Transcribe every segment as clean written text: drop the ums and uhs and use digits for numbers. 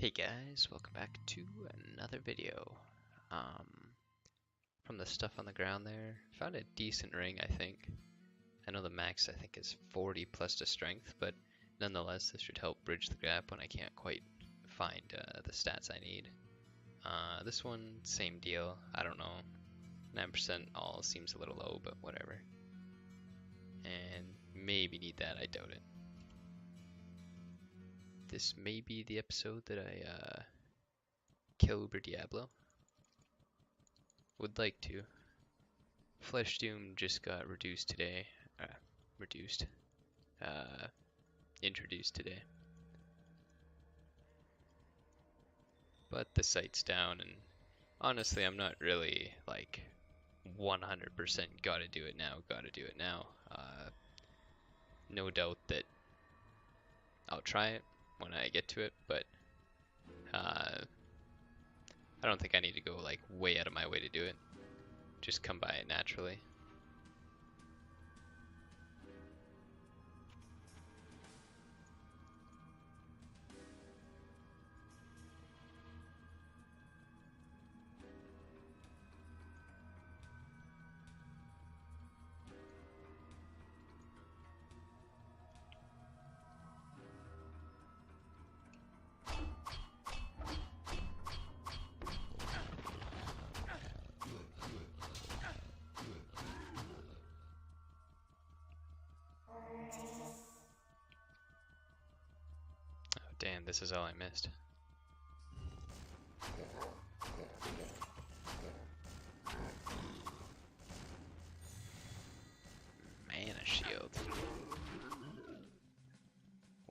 Hey guys, welcome back to another video. From the stuff on the ground there, found a decent ring, I think. I know the max I think is 40 plus to strength, but nonetheless this should help bridge the gap when I can't quite find the stats I need. This one, same deal, I don't know. 9% all seems a little low, but whatever. And maybe need that, I doubt it. This may be the episode that I kill Uber Diablo. Would like to. Flesh Doom just got reduced today. Introduced today. But the site's down, and honestly, I'm not really like 100% gotta do it now. No doubt that I'll try it when I get to it, but I don't think I need to go like way out of my way to do it. Just come by it naturally. Damn, this is all I missed. Mana shield.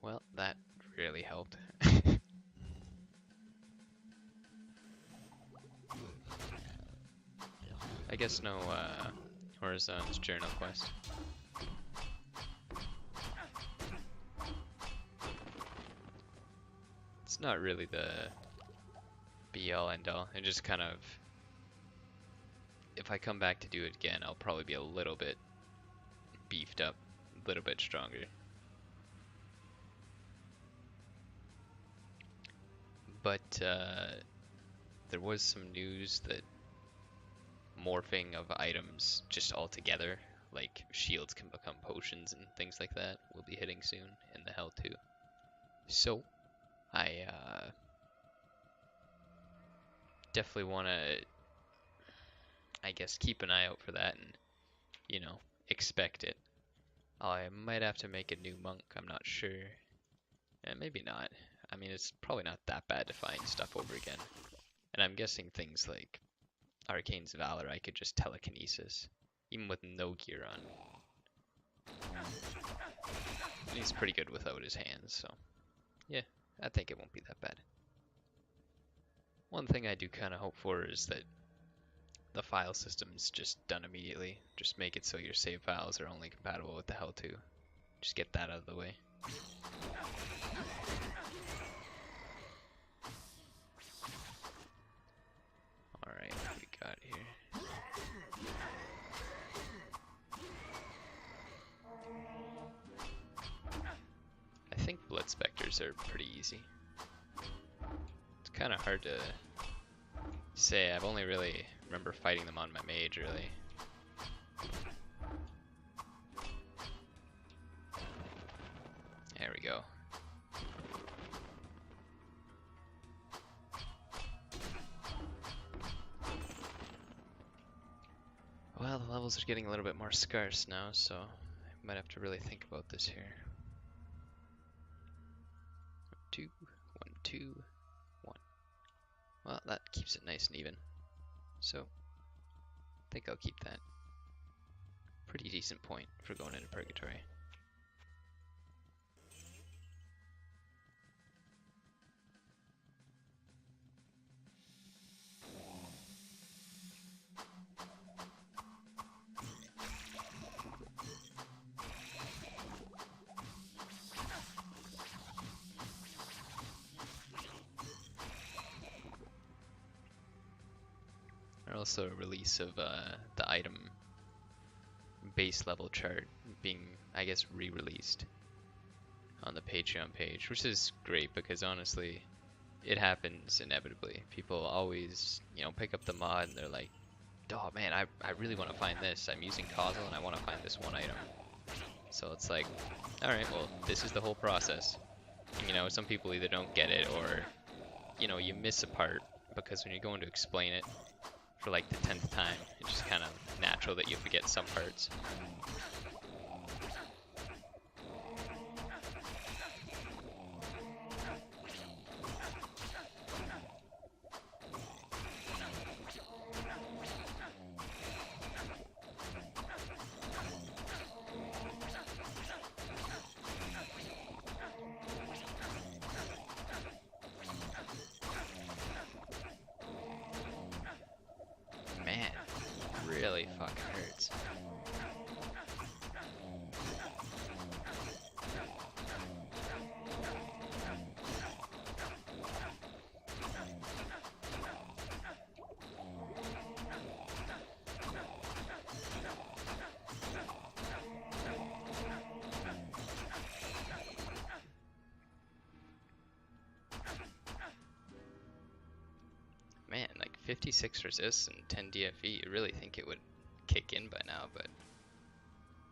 Well, that really helped. I guess no Horizon's journal quest. It's not really the be-all end-all. It just kind of, if I come back to do it again, I'll probably be a little bit beefed up, a little bit stronger. But there was some news that morphing of items just altogether, like shields can become potions and things like that, will be hitting soon in the Thehell2. So I definitely want to, I guess, keep an eye out for that and, you know, expect it. I might have to make a new monk, I'm not sure. And maybe not. I mean, it's probably not that bad to find stuff over again. And I'm guessing things like Arcane's Valor, I could just telekinesis, even with no gear on. And he's pretty good without his hands, so yeah, I think it won't be that bad. One thing I do kind of hope for is that the file system's just done immediately. Just make it so your save files are only compatible with the Thehell2. Just get that out of the way. Alright, what do we got here? I think Blood Spectres are pretty easy. It's kind of hard to say. I've only really remember fighting them on my mage, really. There we go. Well, the levels are getting a little bit more scarce now, so I might have to really think about this here. 2, 1, 2, 1. Well, that keeps it nice and even. So, I think I'll keep that. Pretty decent point for going into Purgatory. Also a release of the item base level chart being, I guess, re-released on the Patreon page, which is great because honestly, it happens inevitably. People always, you know, pick up the mod and they're like, oh man, I really want to find this. I'm using causal and I want to find this one item. So it's like, alright, well, this is the whole process. You know, some people either don't get it or, you know, you miss a part because when you're going to explain it for like the 10th time, it's just kind of natural that you forget some parts. Man, really fucking hurts. Man, like 56 resist and 10 DFE, you really think it would kick in by now, but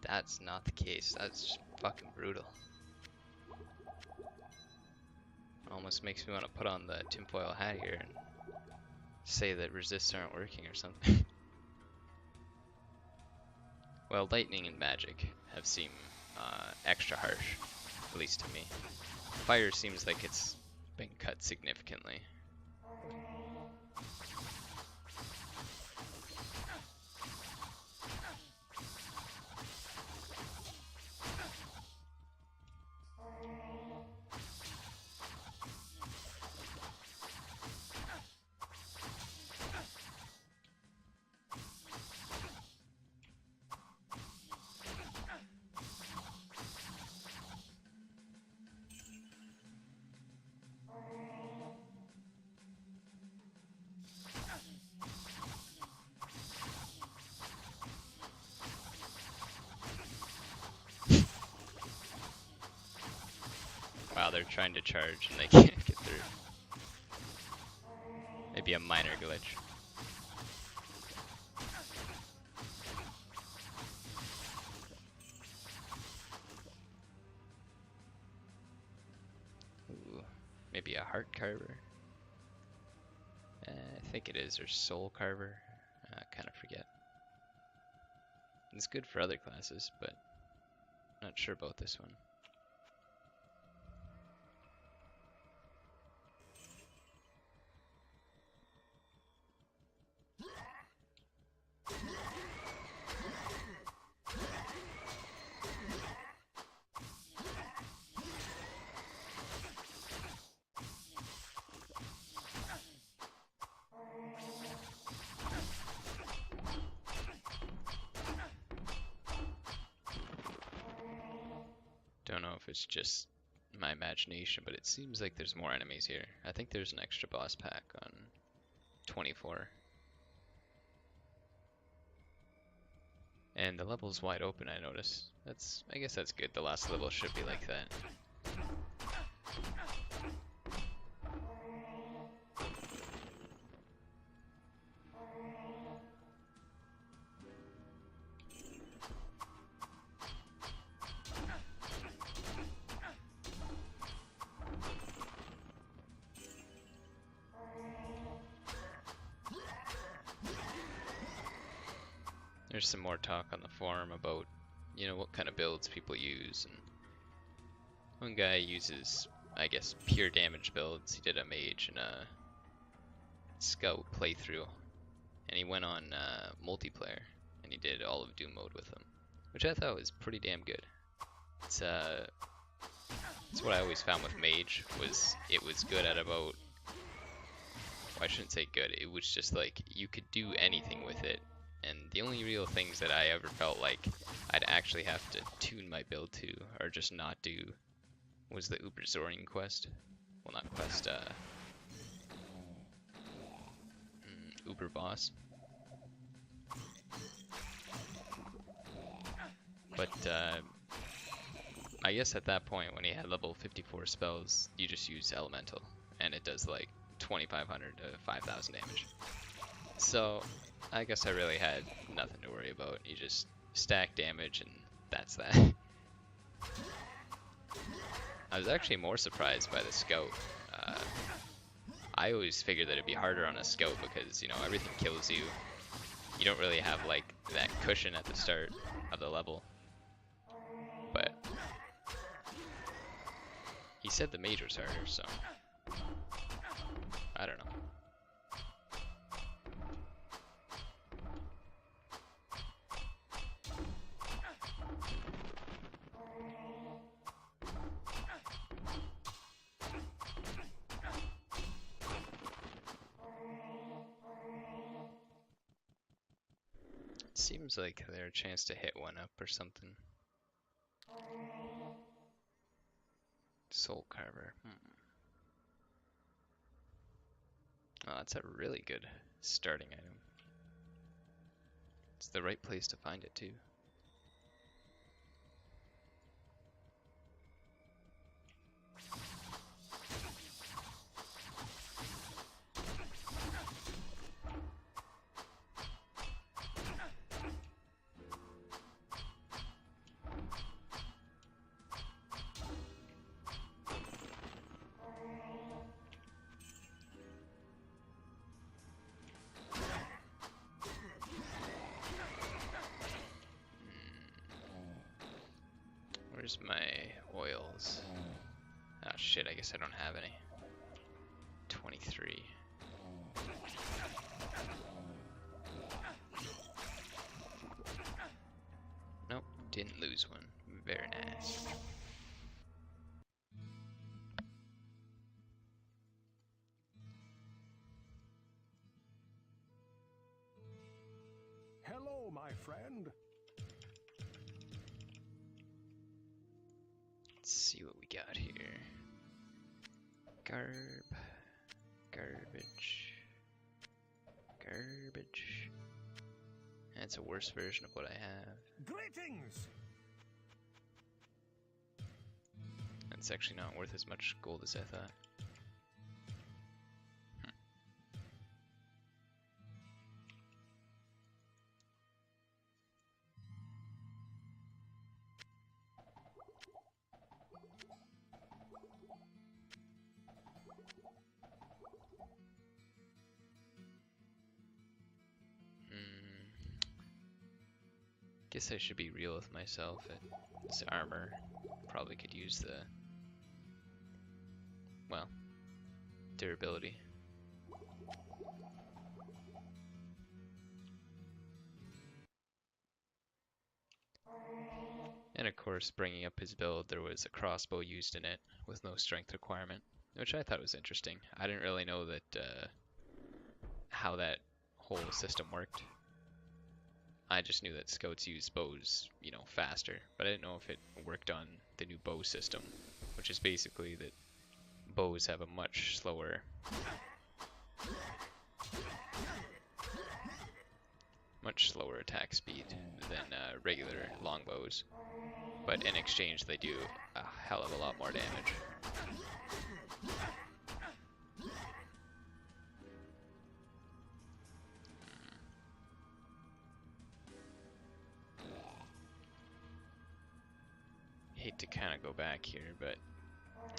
that's not the case. That's just fucking brutal. Almost makes me want to put on the tinfoil hat here and say that resists aren't working or something. Well, lightning and magic have seemed extra harsh, at least to me. Fire seems like it's been cut significantly. Wow, they're trying to charge and they can't get through. Maybe a minor glitch. Ooh, maybe a heart carver. I think it is, or soul carver. I kind of forget. It's good for other classes, but not sure about this one. Don't know if it's just my imagination, but it seems like there's more enemies here. I think there's an extra boss pack on 24. And the level's wide open, I notice. I guess that's good. The last level should be like that. There's some more talk on the forum about, you know, what kind of builds people use, and one guy uses, I guess, pure damage builds. He did a mage and a scout playthrough, and he went on multiplayer, and he did all of Doom mode with them, which I thought was pretty damn good. It's what I always found with mage, was it was good at about, well, I shouldn't say good, it was just like, you could do anything with it. And the only real things that I ever felt like I'd actually have to tune my build to, or just not do, was the Uber Zoring quest. Well, not quest, Uber boss. But I guess at that point, when he had level 54 spells, you just use Elemental. and it does like 2,500 to 5,000 damage. So I guess I really had nothing to worry about. You just stack damage and that's that. I was actually more surprised by the scout. I always figured that it'd be harder on a scout because, you know, everything kills you. You don't really have like that cushion at the start of the level. But he said the mage was harder, so I don't know. Seems like there's a chance to hit one up or something. Soul Carver. Oh, that's a really good starting item. It's the right place to find it too. Where's my oils? Oh shit, I guess I don't have any. 23. Nope, didn't lose one. Very nice. Hello, my friend. Let's see what we got here. Garbage. That's a worse version of what I have. Greetings. It's actually not worth as much gold as I thought. Guess I should be real with myself. This armor probably could use the, well, durability. And of course, bringing up his build, there was a crossbow used in it with no strength requirement, which I thought was interesting. I didn't really know that how that whole system worked. I just knew that scouts use bows, you know, faster, but I didn't know if it worked on the new bow system, which is basically that bows have a much slower attack speed than regular longbows, but in exchange they do a hell of a lot more damage. Hate to kind of go back here, but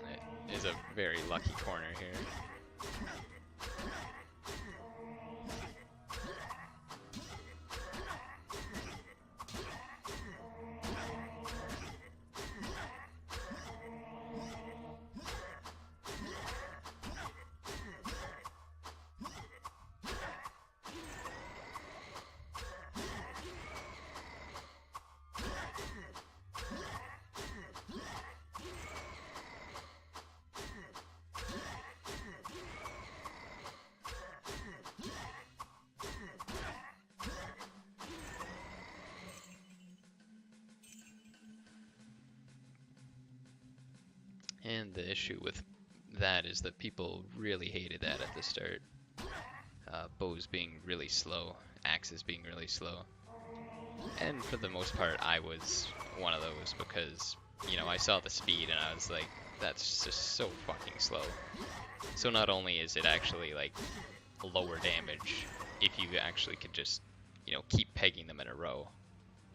it is a very lucky corner here. And the issue with that is that people really hated that at the start. Bows being really slow, axes being really slow. And for the most part, I was one of those because, you know, I saw the speed and I was like, that's just so fucking slow. So not only is it actually like lower damage if you actually can just, you know, keep pegging them in a row,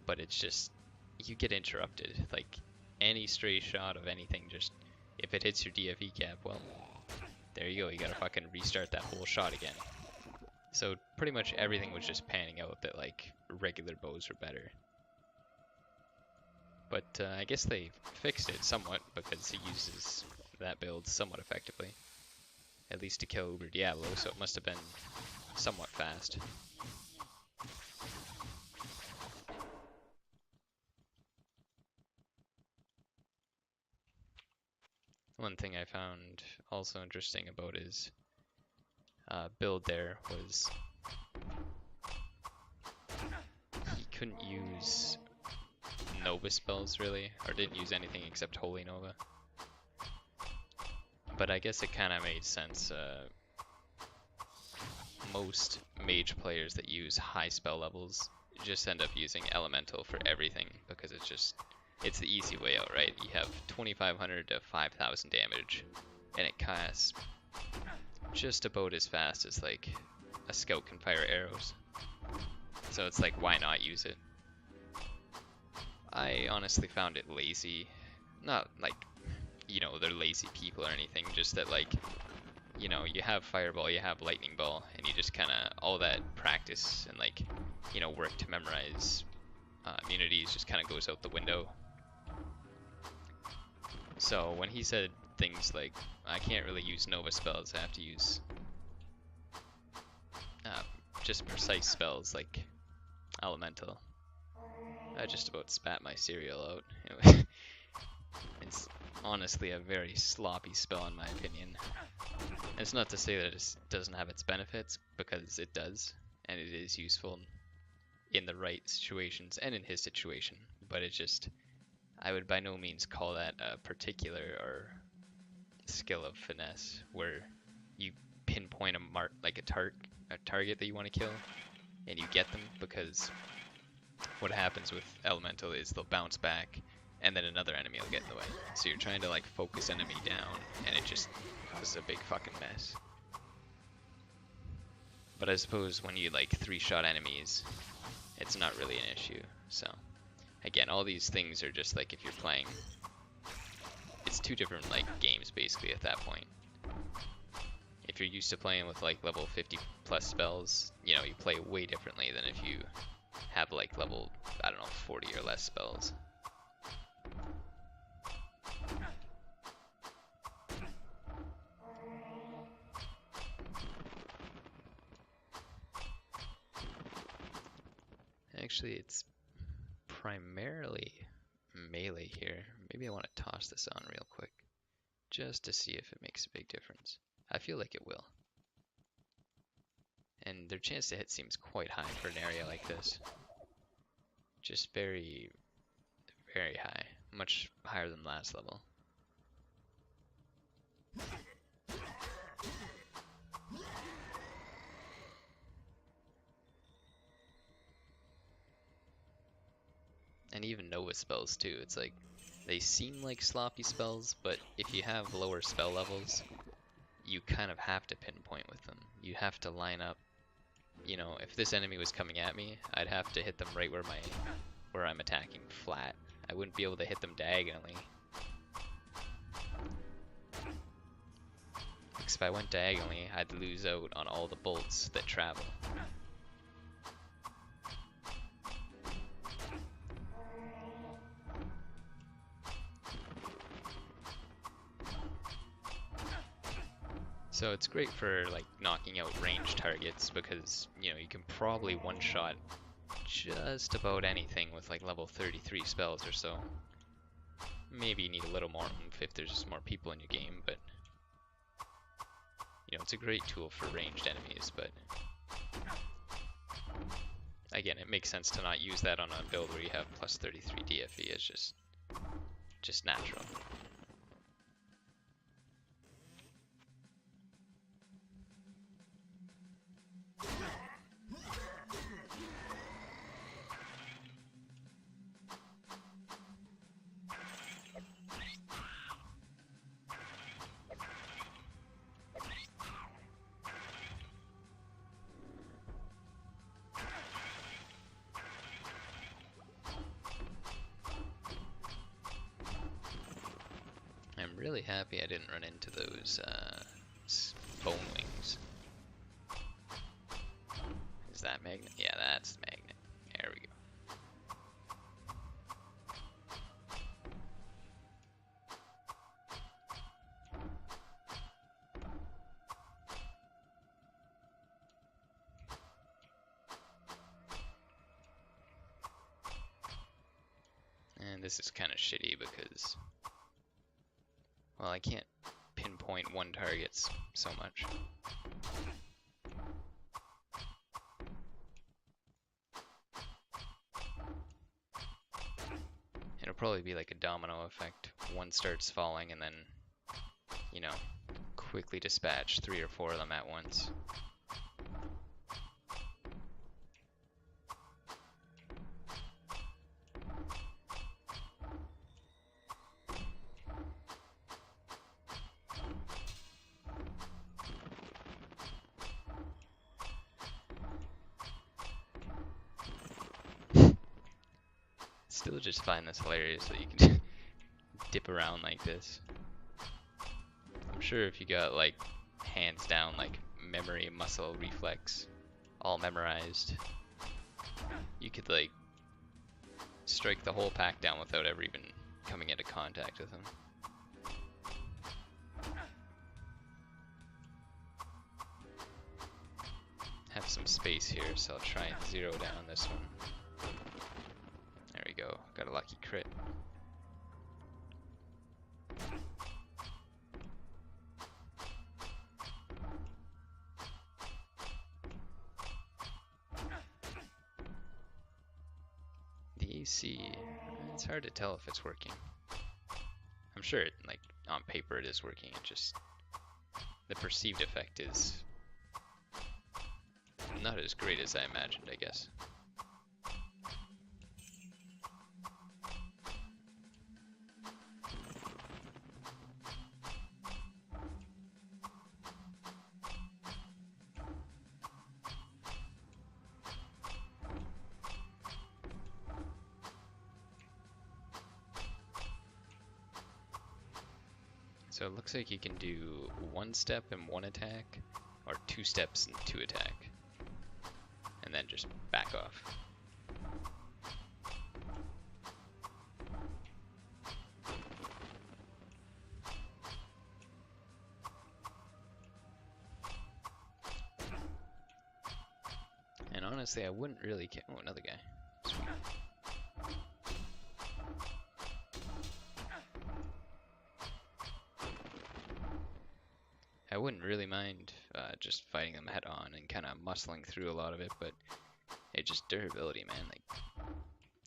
but it's just, you get interrupted. Like, any stray shot of anything, just, if it hits your DFE cap, well, there you go, you gotta fucking restart that whole shot again. So pretty much everything was just panning out that, like, regular bows were better. But I guess they fixed it somewhat, because he uses that build somewhat effectively. At least to kill Uber Diablo, so it must have been somewhat fast. One thing I found also interesting about his build there was he couldn't use Nova spells really, or didn't use anything except Holy Nova. But I guess it kind of made sense. Most mage players that use high spell levels just end up using Elemental for everything, because it's the easy way out, right? You have 2500 to 5000 damage, and it casts just about as fast as like a scout can fire arrows. So it's like, why not use it? I honestly found it lazy. Not like, you know, they're lazy people or anything, just that, like, you know, you have Fireball, you have Lightning Ball, and you just kind of, all that practice and, like, you know, work to memorize immunities just kind of goes out the window. So when he said things like, I can't really use Nova spells, I have to use just precise spells like Elemental, I just about spat my cereal out. It's honestly a very sloppy spell in my opinion. It's not to say that it doesn't have its benefits, because it does, and it is useful in the right situations and in his situation, but it just, I would by no means call that a particular or skill of finesse where you pinpoint a mark, like a target that you want to kill, and you get them, because what happens with Elemental is they'll bounce back and then another enemy will get in the way. So you're trying to like focus enemy down, and it just causes a big fucking mess. But I suppose when you like 3-shot enemies, it's not really an issue. So again, all these things are just like, if you're playing, it's two different like games basically at that point. If you're used to playing with like level 50 plus spells, you know, you play way differently than if you have like level, I don't know, 40 or less spells. Actually, it's primarily melee here. Maybe I want to toss this on real quick, just to see if it makes a big difference. I feel like it will. And their chance to hit seems quite high for an area like this. Just very, very high. Much higher than last level. And even Nova spells too. It's like, they seem like sloppy spells, but if you have lower spell levels, you kind of have to pinpoint with them. You have to line up. You know, if this enemy was coming at me, I'd have to hit them right where I'm attacking flat. I wouldn't be able to hit them diagonally. Because if I went diagonally, I'd lose out on all the bolts that travel. So it's great for like knocking out ranged targets, because, you know, you can probably one-shot just about anything with like level 33 spells or so. Maybe you need a little more oomph if there's just more people in your game, but you know, it's a great tool for ranged enemies. But again, it makes sense to not use that on a build where you have plus 33 DFE. It's just natural. really happy I didn't run into those bone wings. Is that magnet? Yeah, that's the magnet. There we go. And this is kind of shitty because, well, I can't pinpoint one target so much. It'll probably be like a domino effect. One starts falling and then, you know, quickly dispatch 3 or 4 of them at once. Still just find this hilarious that you can dip around like this. I'm sure if you got like hands down like memory, muscle, reflex all memorized, you could like strike the whole pack down without ever even coming into contact with them. Have some space here, so I'll try and zero down this one. There we go, got a lucky crit. The AC, it's hard to tell if it's working. I'm sure it, like, on paper it is working, it just, the perceived effect is not as great as I imagined, I guess. So it looks like you can do 1 step and 1 attack, or 2 steps and 2 attack, and then just back off. And honestly, I wouldn't really care. Oh, another guy. Sweet. I wouldn't really mind just fighting them head on and kind of muscling through a lot of it, but it's just durability, man. Like,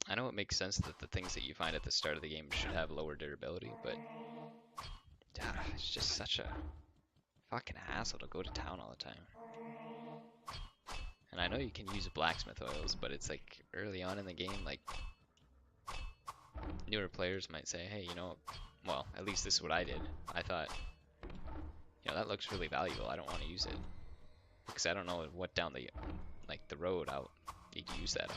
I know it makes sense that the things that you find at the start of the game should have lower durability, but it's just such a fucking hassle to go to town all the time. And I know you can use blacksmith oils, but it's like early on in the game, like newer players might say, hey, you know, well, at least this is what I did. I thought, you know, that looks really valuable. I don't want to use it because I don't know what down the the road I'll need to use that on.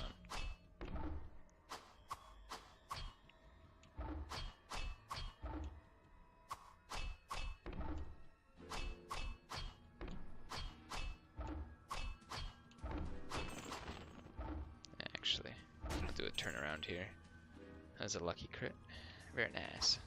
Actually, I'll do a turnaround here. That was a lucky crit. Very nice.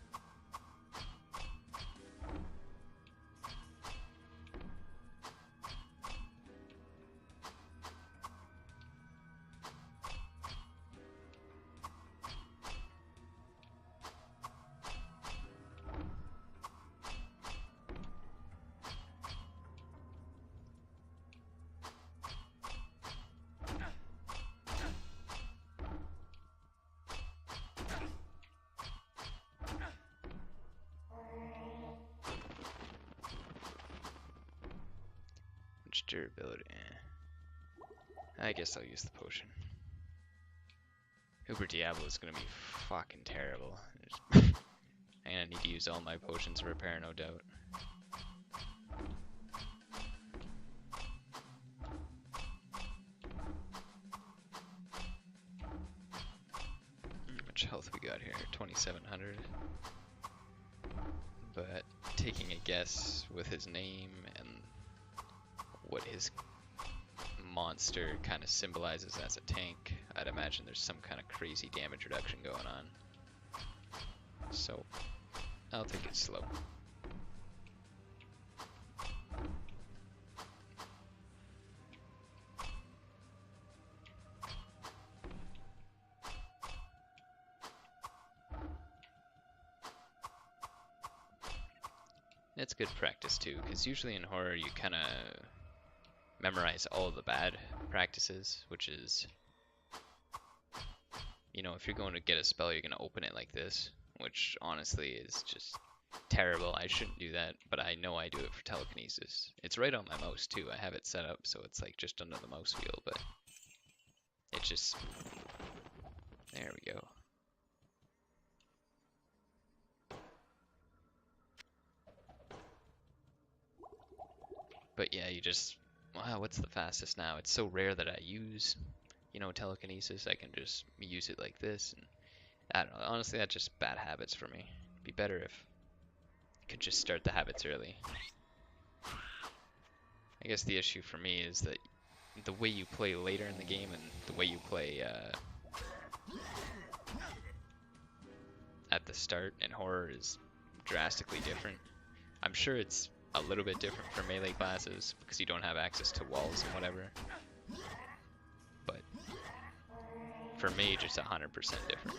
Durability. I guess I'll use the potion. Uber Diablo is gonna be fucking terrible. I'm gonna need to use all my potions of repair, no doubt. How much health we got here? 2,700. But taking a guess with his name and what his monster kind of symbolizes as a tank, I'd imagine there's some kind of crazy damage reduction going on. So I'll take it slow. It's good practice too, because usually in horror you kind of memorize all of the bad practices, which is, you know, if you're going to get a spell, you're going to open it like this, which honestly is just terrible. I shouldn't do that, but I know I do it for telekinesis. It's right on my mouse too. I have it set up so it's like just under the mouse wheel, but it just, there we go. But yeah, you just, wow, what's the fastest now? It's so rare that I use, you know, telekinesis. I can just use it like this, and I don't know. Honestly, that's just bad habits for me. It'd be better if I could just start the habits early. I guess the issue for me is that the way you play later in the game and the way you play at the start in horror is drastically different. I'm sure it's a little bit different for melee classes because you don't have access to walls and whatever. But for me, just 100% different.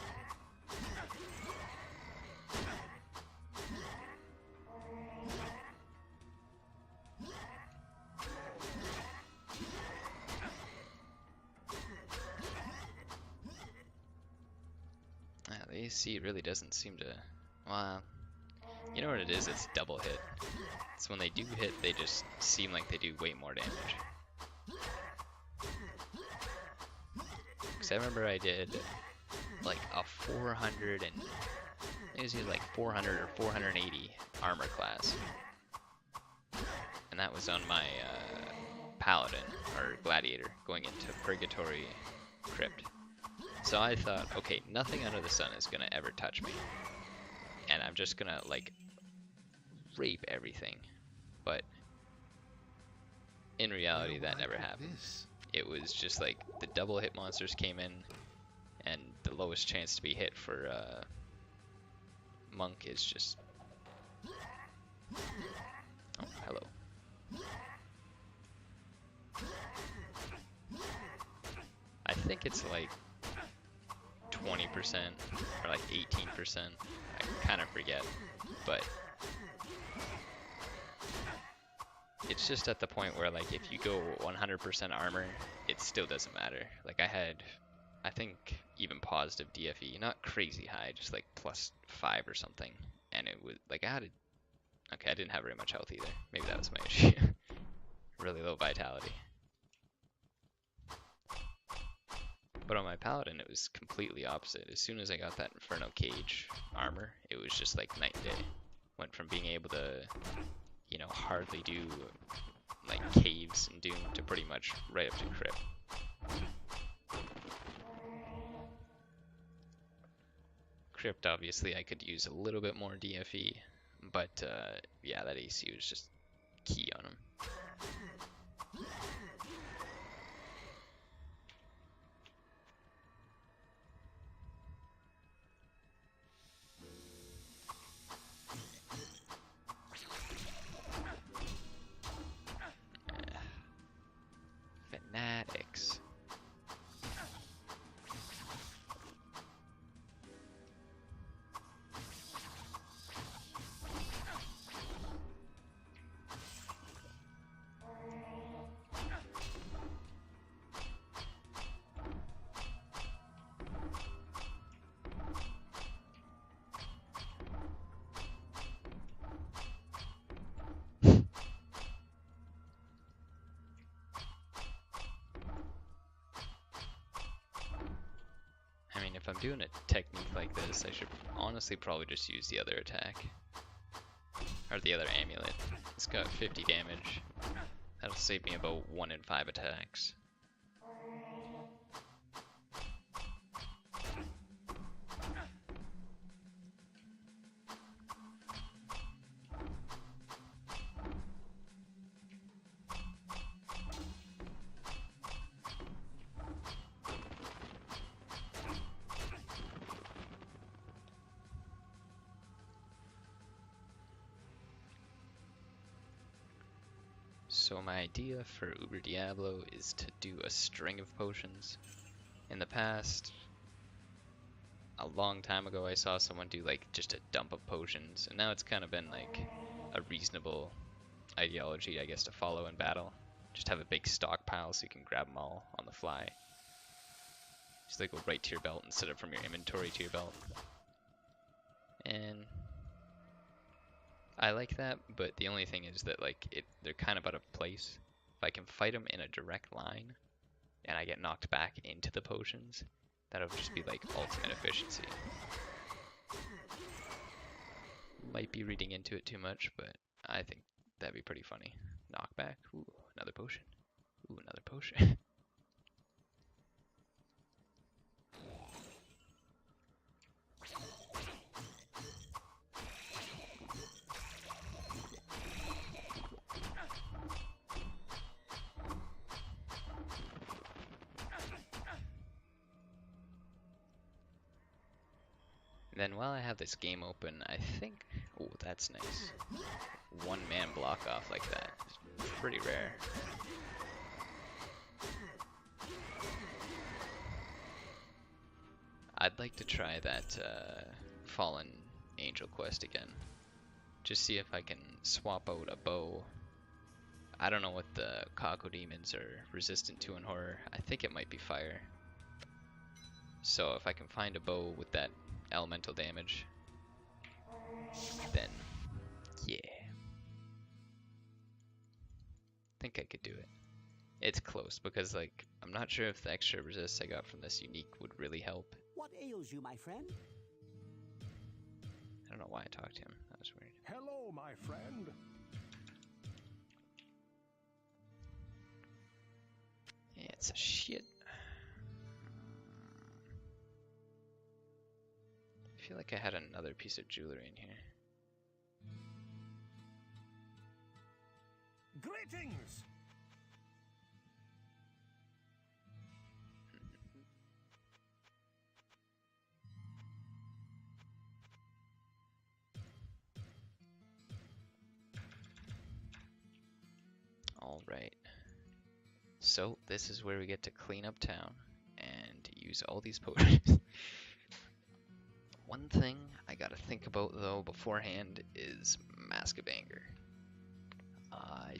The AC really doesn't seem to, well, you know what it is? It's double hit. So when they do hit, they just seem like they do way more damage. Because I remember I did like a 400 and, it was either like 400 or 480 armor class. And that was on my paladin, or gladiator, going into Purgatory Crypt. So I thought, okay, nothing under the sun is gonna ever touch me. And I'm just gonna like rape everything. But in reality that never happened. It was just like the double hit monsters came in, and the lowest chance to be hit for monk is just, oh, hello. I think it's like 20% or like 18%. I kind of forget, but it's just at the point where like if you go 100% armor, it still doesn't matter. Like I had, I think even positive DFE, not crazy high, just like +5 or something, and it was like I had a, okay, I didn't have very much health either. Maybe that was my issue. Really low vitality. But on my paladin, it was completely opposite. As soon as I got that Inferno Cage armor, it was just like night and day. Went from being able to, you know, hardly do like caves and Doom to pretty much right up to Crypt. Crypt, obviously, I could use a little bit more DFE, but yeah, that AC was just key on him. Fanatics. If I'm doing a technique like this, I should honestly probably just use the other attack. Or the other amulet. It's got 50 damage. That'll save me about 1 in 5 attacks. So my idea for Uber Diablo is to do a string of potions. In the past, a long time ago, I saw someone do like just a dump of potions, and now it's kind of been like a reasonable ideology, I guess, to follow in battle. Just have a big stockpile so you can grab them all on the fly. Just like go right to your belt instead of from your inventory to your belt. And I like that, but the only thing is that like they're kind of out of place. If I can fight them in a direct line, and I get knocked back into the potions, that'll just be like ultimate efficiency. Might be reading into it too much, but I think that'd be pretty funny. Knockback. Ooh, another potion. Ooh, another potion. And then while I have this game open, I think... Oh, that's nice. One man block off like that is pretty rare. I'd like to try that Fallen Angel quest again. Just see if I can swap out a bow. I don't know what the Cacodemons are resistant to in horror. I think it might be fire. So if I can find a bow with that elemental damage, then yeah. I think I could do it. It's close because like I'm not sure if the extra resist I got from this unique would really help. What ails you, my friend? I don't know why I talked to him. That was weird. Hello, my friend. Yeah, it's a shit. I feel like I had another piece of jewelry in here. Greetings. Alright. So, this is where we get to clean up town and use all these potions. One thing I gotta think about though beforehand is Mask of Anger. I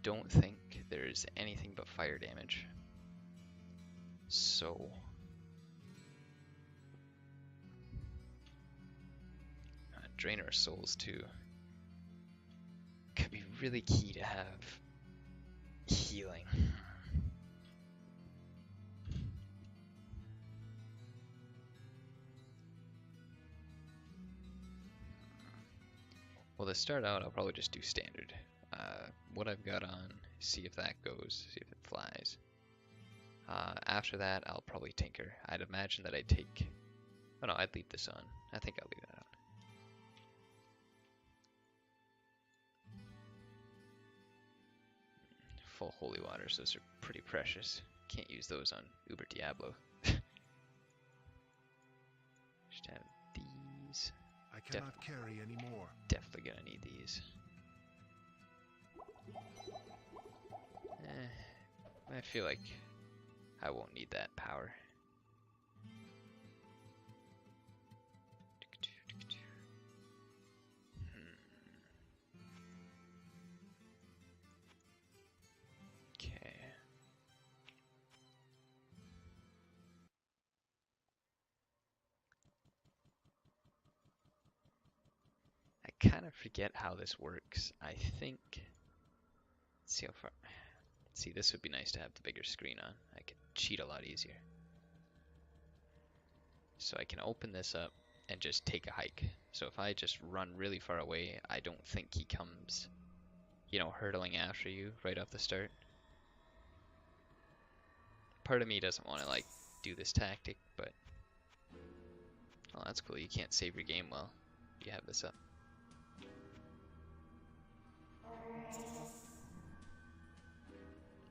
don't think there's anything but fire damage. So... Drainer of Souls too. Could be really key to have healing. Well, to start out, I'll probably just do standard. What I've got on, see if that goes, see if it flies. After that, I'll probably tinker. I'd imagine that I'd take... Oh no, I'd leave this on. I think I'll leave that on. Full holy waters, those are pretty precious. Can't use those on Uber Diablo. Just have these. I cannot carry anymore. Definitely gonna need these. I feel like I won't need that power. Okay. I kind of forget how this works. I think... Let's see how far... See, this would be nice to have the bigger screen on. I could cheat a lot easier. So I can open this up and just take a hike. So if I just run really far away, I don't think he comes, you know, hurtling after you right off the start. Part of me doesn't want to, like, do this tactic, but... Oh, that's cool. You can't save your game while you have this up.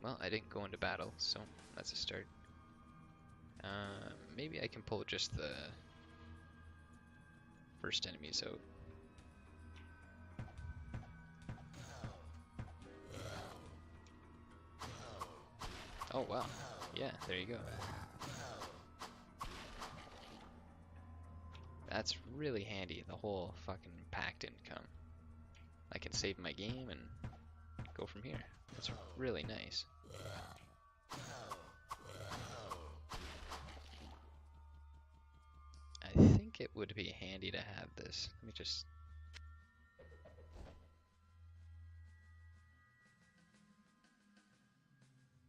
Well, I didn't go into battle, so that's a start. Maybe I can pull just the first enemies out. Oh wow. Yeah, there you go. That's really handy. The whole fucking packed income. I can save my game and go from here. That's really nice. I think it would be handy to have this. Let me just...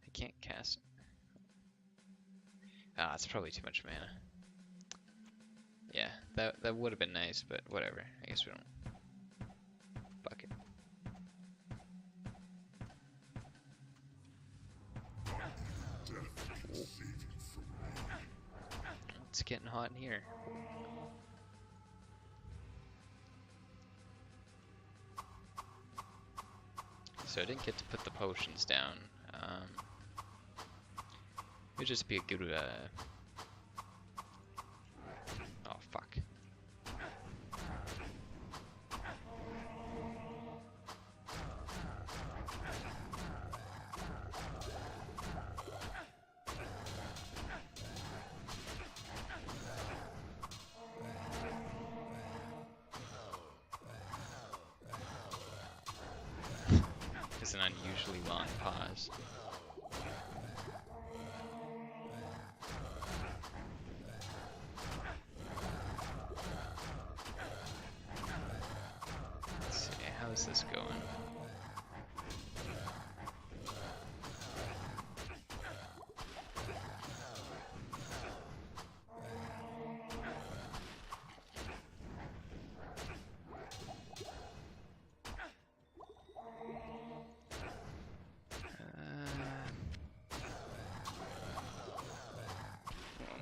I can't cast it. Ah, it's probably too much mana. Yeah, that would have been nice, but whatever. I guess we don't. Fuck it. It's getting hot in here. So I didn't get to put the potions down. It would just be a good. Oh fuck. It's an unusually long pause. Let's see, how's this going?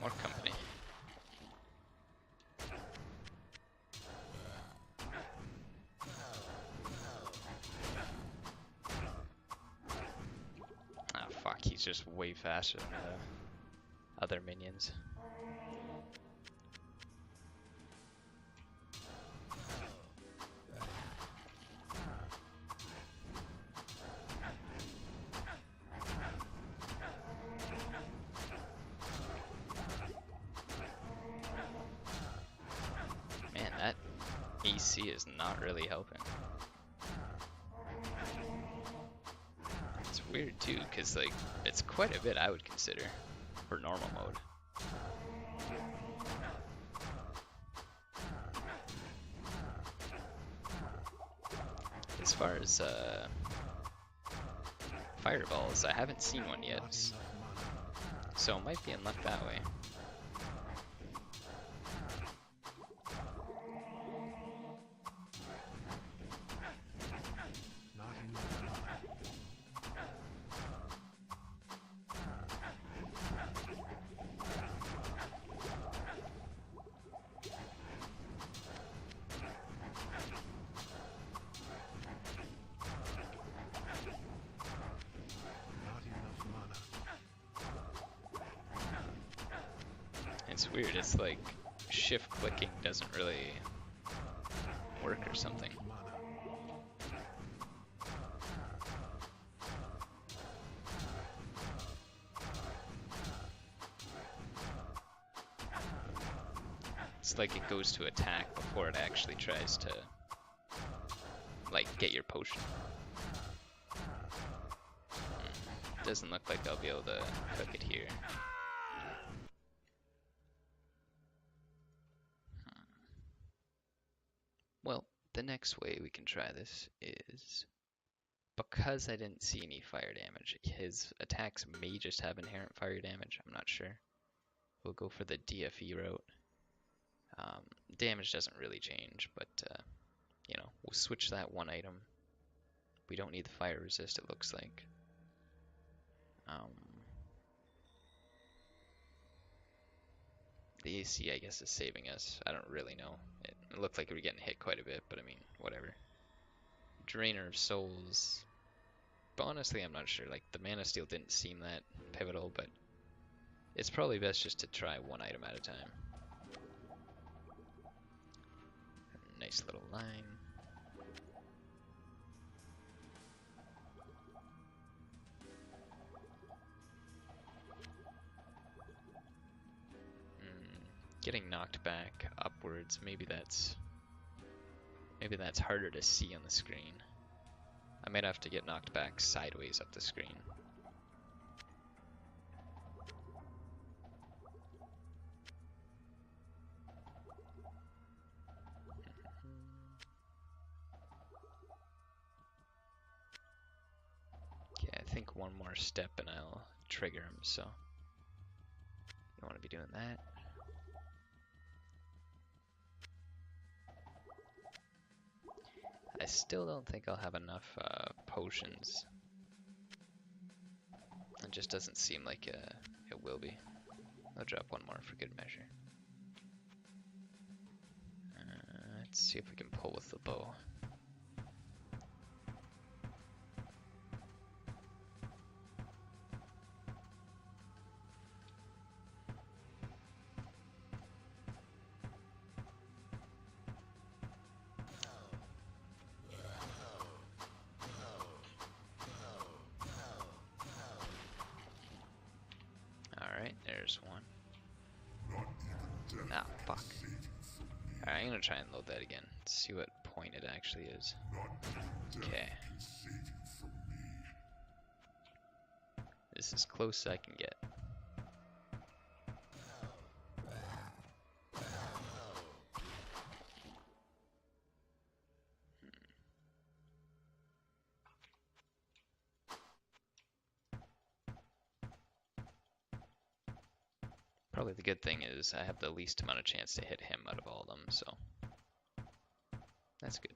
More company. Ah, fuck, he's just way faster than the other minions. Man, that AC is not really helping. It's weird too, because like it's quite a bit I would consider for normal mode. As far as fireballs, I haven't seen one yet, so it might be in luck that way. It's weird, it's like shift clicking doesn't really work or something. It's like it goes to attack before it actually tries to like get your potion. Doesn't look like I'll be able to cook it here. Well, the next way we can try this is, because I didn't see any fire damage, his attacks may just have inherent fire damage, I'm not sure. We'll go for the DFE route. Damage doesn't really change, but you know, we'll switch that one item. We don't need the fire resist, it looks like. The AC, I guess, is saving us. I don't really know. It looked like we were getting hit quite a bit, but I mean, whatever. Drainer of Souls. But honestly, I'm not sure. Like, the Mana Steal didn't seem that pivotal, but it's probably best just to try one item at a time. Nice little line. Getting knocked back upwards, maybe that's harder to see on the screen. I might have to get knocked back sideways up the screen. Okay, I think one more step and I'll trigger him, so you don't want to be doing that. I still don't think I'll have enough potions. It just doesn't seem like it will be. I'll drop one more for good measure. Let's see if we can pull with the bow. Alright, there's one. Ah, fuck. Alright, I'm gonna try and load that again. See what point it actually is. Okay. This is as close as I can get. Probably the good thing is I have the least amount of chance to hit him out of all of them, so that's good.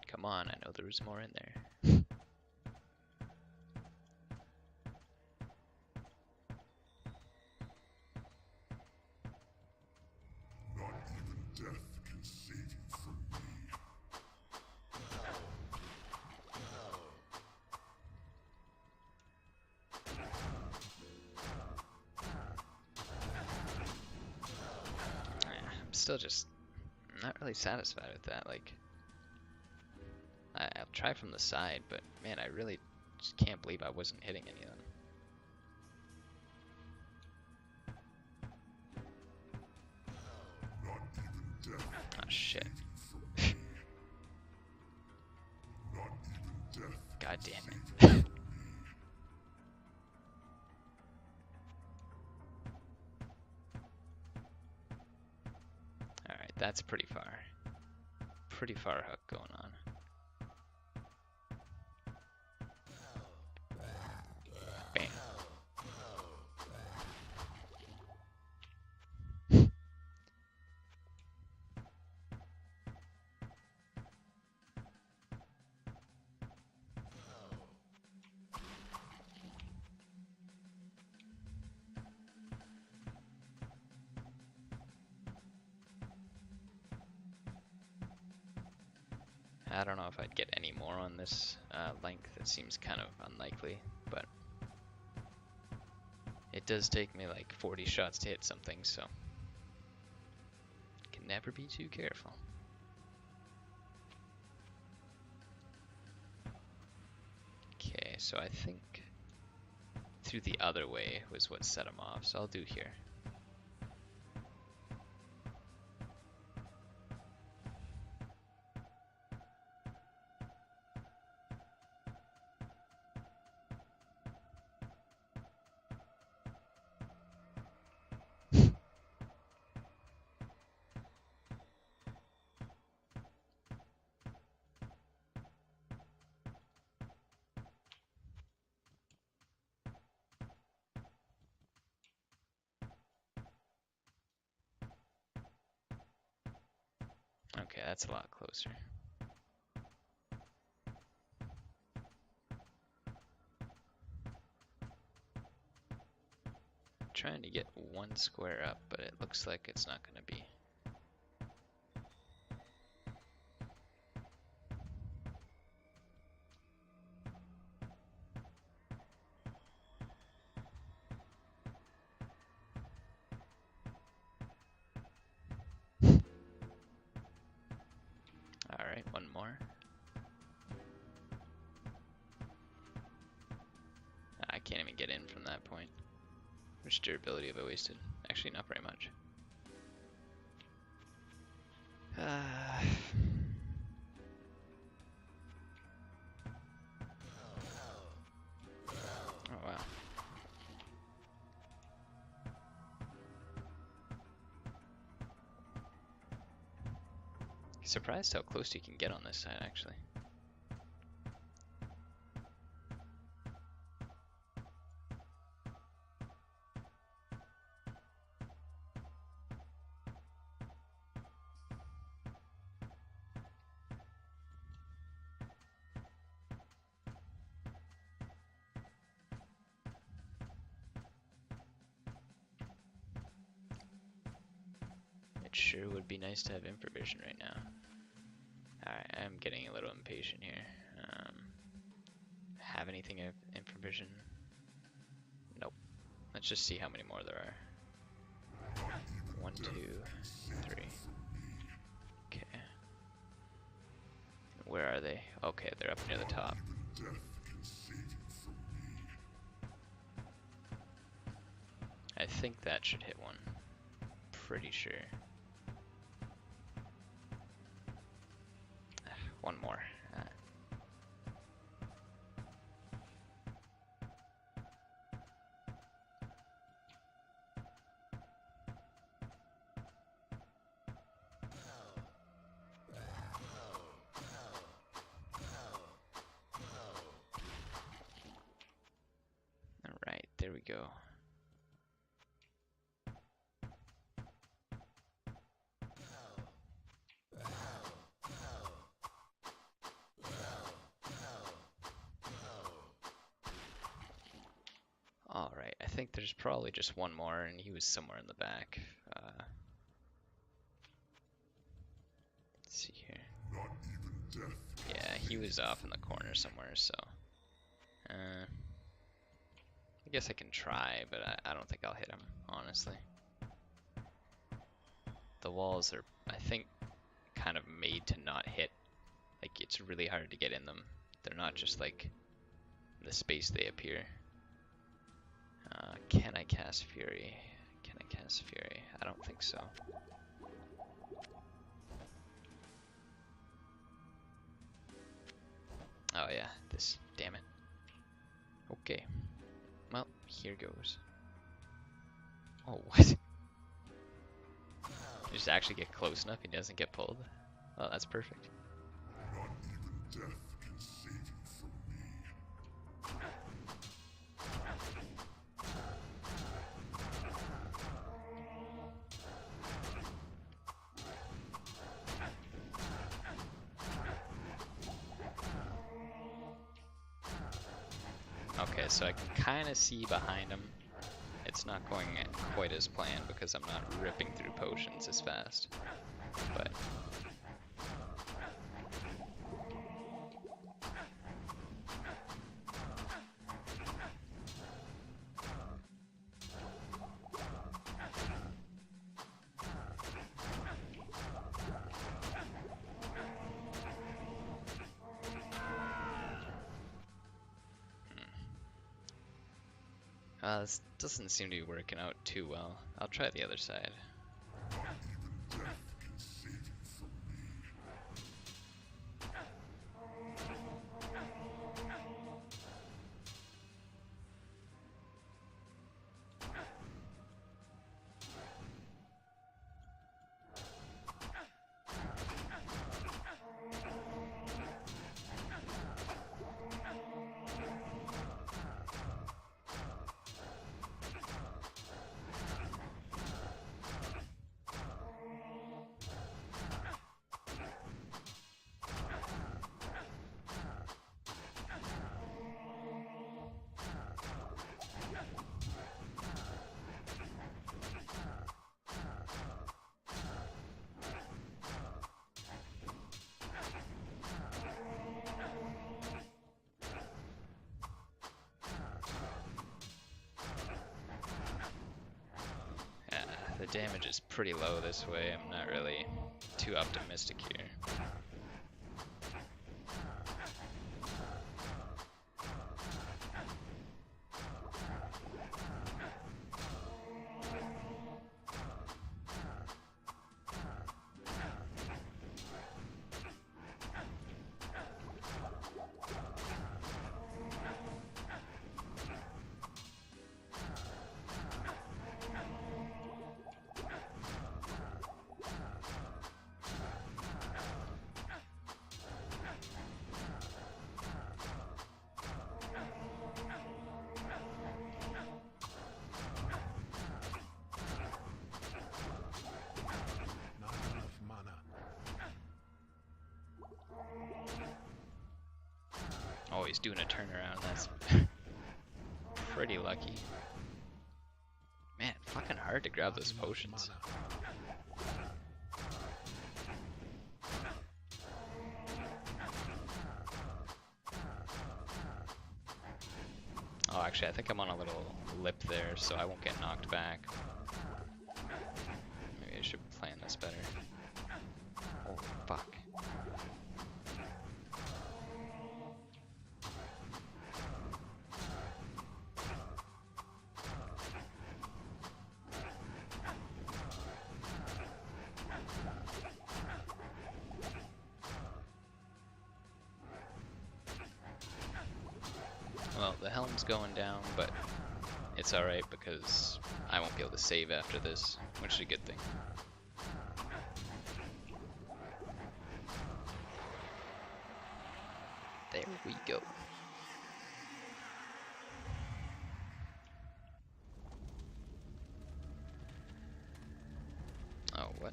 Come on, I know there was more in there. I'm still just not really satisfied with that. Like, I'll try from the side, but man, I really just can't believe I wasn't hitting any of them. Oh shit. God damn it. Alright, that's pretty far. Pretty far hook going on. Bam. I don't know if I'd get any more on this length. It seems kind of unlikely, but it does take me like 40 shots to hit something, so can never be too careful. Okay, so I think through the other way was what set him off, so I'll do here. Okay, that's a lot closer. Trying to get one square up, but it looks like it's not going to be. Alright, one more. can't even get in from that point. How much durability have I wasted? Actually, not very much. Oh wow. Surprised how close you can get on this side, actually. It sure would be nice to have infravision right now. Alright, I'm getting a little impatient here. Have anything of infravision? Nope. Let's just see how many more there are. 1, 2, 3. Okay. Where are they? Okay, they're up near the top. I think that should hit one. Pretty sure. One more. Alright, there we go. Alright, I think there's probably just one more, and he was somewhere in the back. Let's see here. Yeah, he was off in the corner somewhere, so... I guess I can try, but I don't think I'll hit him, honestly. The walls are, I think, kind of made to not hit. Like, it's really hard to get in them. They're not just, like, the space they appear. Can I cast Fury? Can I cast Fury? I don't think so. Oh yeah, this, damn it. Okay. Well, here goes. Oh, what? Just actually get close enough, he doesn't get pulled. Well, that's perfect. Okay, so I can kind of see behind him. It's not going quite as planned because I'm not ripping through potions as fast. But this doesn't seem to be working out too well. I'll try the other side. The damage is pretty low this way. I'm not really too optimistic here. he's doing a turnaround. That's pretty lucky. Man, fucking hard to grab those potions. Oh, actually, I think I'm on a little lip there, so I won't get knocked back. Maybe I should plan this better. Oh, fuck. Well, the helm's going down, but it's alright because I won't be able to save after this, which is a good thing. There we go. Oh, what?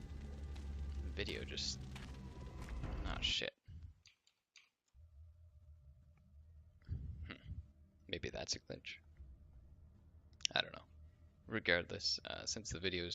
Video just... Oh, shit. Maybe that's a glitch. I don't know. Regardless, since the video is